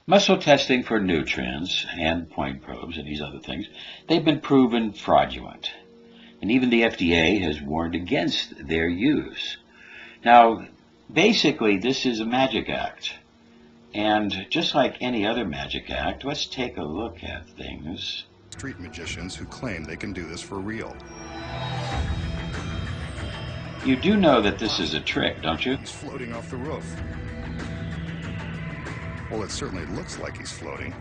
Muscle testing for nutrients and point probes and these other things, they've been proven fraudulent. And even the FDA has warned against their use. Now, basically, this is a magic act. And just like any other magic act, let's take a look at things. Street magicians who claim they can do this for real. You do know that this is a trick, don't you? He's floating off the roof. Well, it certainly looks like he's floating,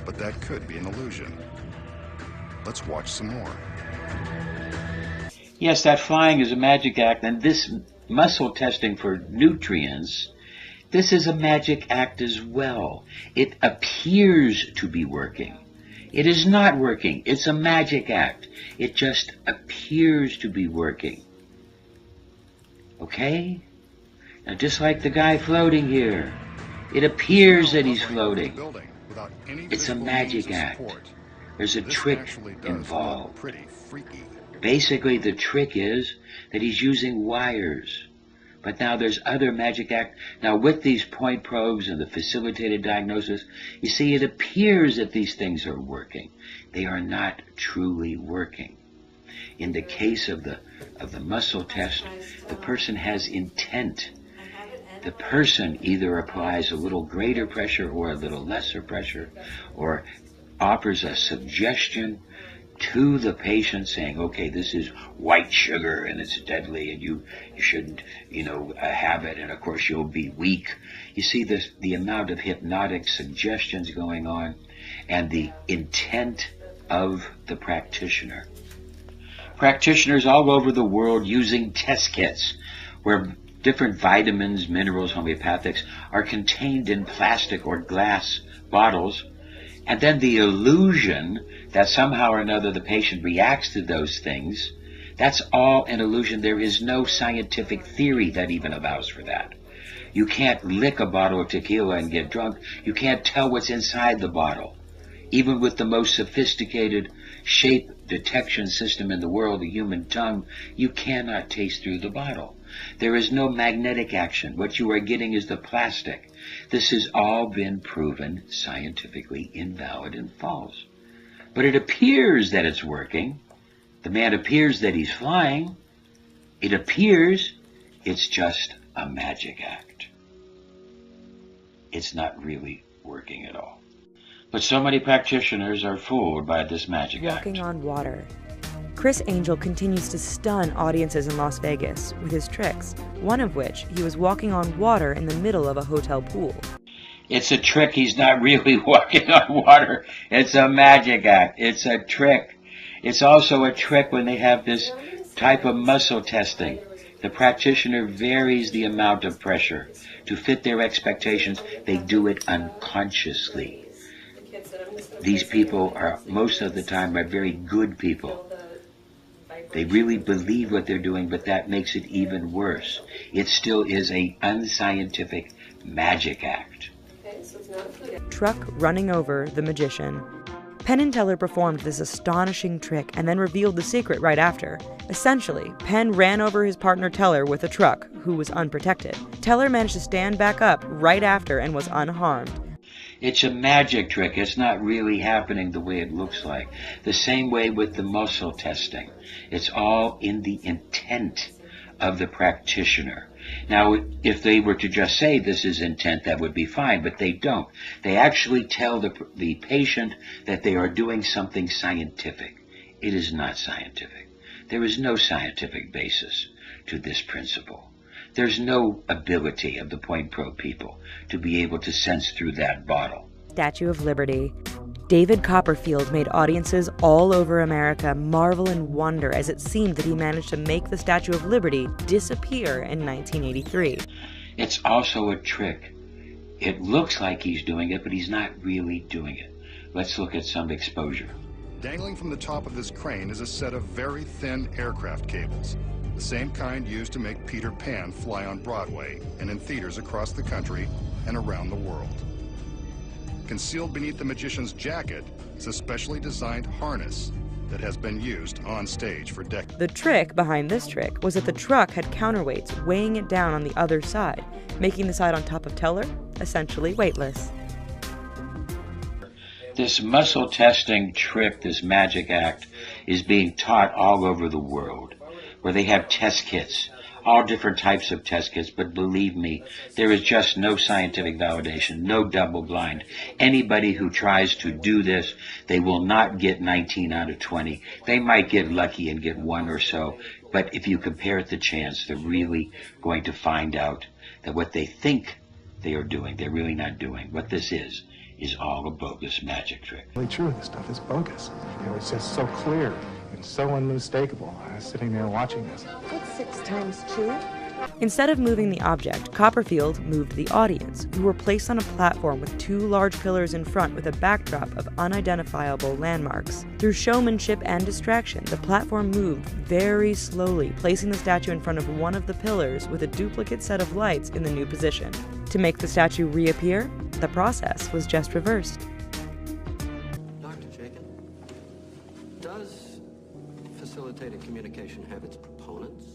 but that could be an illusion. Let's watch some more. Yes, that flying is a magic act, and this muscle testing for nutrients, this is a magic act as well. It appears to be working. It is not working. It's a magic act. It just appears to be working. Okay? Now, just like the guy floating here, it appears that he's floating. It's a magic act. There's a trick involved. Basically, the trick is that he's using wires. But now there's other magic act. Now, with these point probes and the facilitated diagnosis, you see, it appears that these things are working. They are not truly working. In the case of the muscle test, the person has intent. The person either applies a little greater pressure or a little lesser pressure, or offers a suggestion to the patient saying, okay, this is white sugar and it's deadly and you shouldn't, have it, and of course you'll be weak. You see the amount of hypnotic suggestions going on and the intent of the practitioner. Practitioners all over the world using test kits where different vitamins, minerals, homeopathics are contained in plastic or glass bottles, and then the illusion that somehow or another the patient reacts to those things, that's all an illusion. There is no scientific theory that even allows for that. You can't lick a bottle of tequila and get drunk. You can't tell what's inside the bottle. Even with the most sophisticated shape detection system in the world, the human tongue, you cannot taste through the bottle. There is no magnetic action. What you are getting is the plastic. This has all been proven scientifically invalid and false. But it appears that it's working. The man appears that he's flying. It appears it's just a magic act. It's not really working at all. But so many practitioners are fooled by this magic act. Walking on water. Criss Angel continues to stun audiences in Las Vegas with his tricks, one of which he was walking on water in the middle of a hotel pool. It's a trick. He's not really walking on water. It's a magic act. It's a trick. It's also a trick when they have this type of muscle testing. The practitioner varies the amount of pressure. To fit their expectations, they do it unconsciously. These people are, most of the time, are very good people. They really believe what they're doing, but that makes it even worse. It still is an unscientific magic act. Truck running over the magician. Penn and Teller performed this astonishing trick and then revealed the secret right after. Essentially, Penn ran over his partner Teller with a truck, who was unprotected. Teller managed to stand back up right after and was unharmed. It's a magic trick. It's not really happening the way it looks like. The same way with the muscle testing. It's all in the intent of the practitioner. Now, if they were to just say this is intent, that would be fine, but they don't. They actually tell the patient that they are doing something scientific. It is not scientific. There is no scientific basis to this principle. There's no ability of the point probe people to be able to sense through that bottle. Statue of Liberty. David Copperfield made audiences all over America marvel and wonder as it seemed that he managed to make the Statue of Liberty disappear in 1983. It's also a trick. It looks like he's doing it, but he's not really doing it. Let's look at some exposure. Dangling from the top of this crane is a set of very thin aircraft cables, the same kind used to make Peter Pan fly on Broadway and in theaters across the country and around the world. Concealed beneath the magician's jacket is a specially designed harness that has been used on stage for decades. The trick behind this trick was that the truck had counterweights weighing it down on the other side, making the side on top of Teller essentially weightless. This muscle testing trick, this magic act, is being taught all over the world, where they have test kits, all different types of test kits, but believe me, there is just no scientific validation, no double blind. Anybody who tries to do this, they will not get 19 out of 20. They might get lucky and get one or so, but if you compare it to chance, they're really going to find out that what they think they are doing, they're really not doing. What this is all a bogus magic trick. Really true, this stuff is bogus. You know, it's just so clear and so unmistakable. I was sitting there watching this. What's 6 times 2? Instead of moving the object, Copperfield moved the audience, who were placed on a platform with 2 large pillars in front with a backdrop of unidentifiable landmarks. Through showmanship and distraction, the platform moved very slowly, placing the statue in front of one of the pillars with a duplicate set of lights in the new position. To make the statue reappear, the process was just reversed. Dr. Jacob, does facilitated communication have its proponents?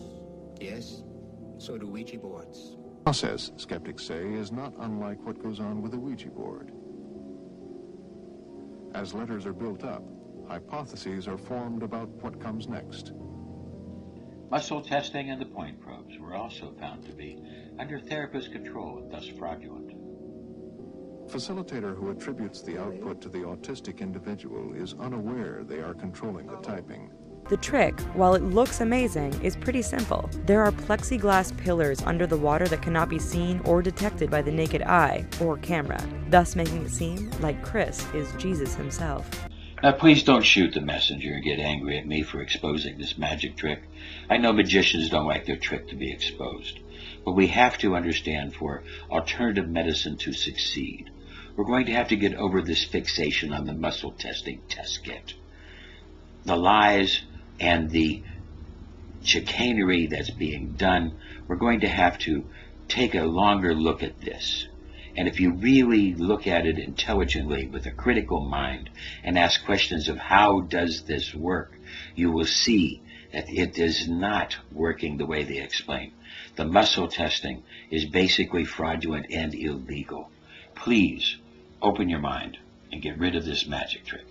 Yes, so do Ouija boards. The process, skeptics say, is not unlike what goes on with a Ouija board. As letters are built up, hypotheses are formed about what comes next. Muscle testing and the point probes were also found to be under therapist control and thus fraudulent. Facilitator who attributes the output to the autistic individual is unaware they are controlling the typing. The trick, while it looks amazing, is pretty simple. There are plexiglass pillars under the water that cannot be seen or detected by the naked eye or camera, thus making it seem like Chris is Jesus himself. Now please don't shoot the messenger and get angry at me for exposing this magic trick. I know magicians don't like their trick to be exposed, but we have to understand for alternative medicine to succeed, we're going to have to get over this fixation on the muscle testing test kit. The lies and the chicanery that's being done, we're going to have to take a longer look at this. And if you really look at it intelligently with a critical mind and ask questions of how does this work, you will see that it is not working the way they explain. The muscle testing is basically fraudulent and illegal. Please open your mind and get rid of this magic trick.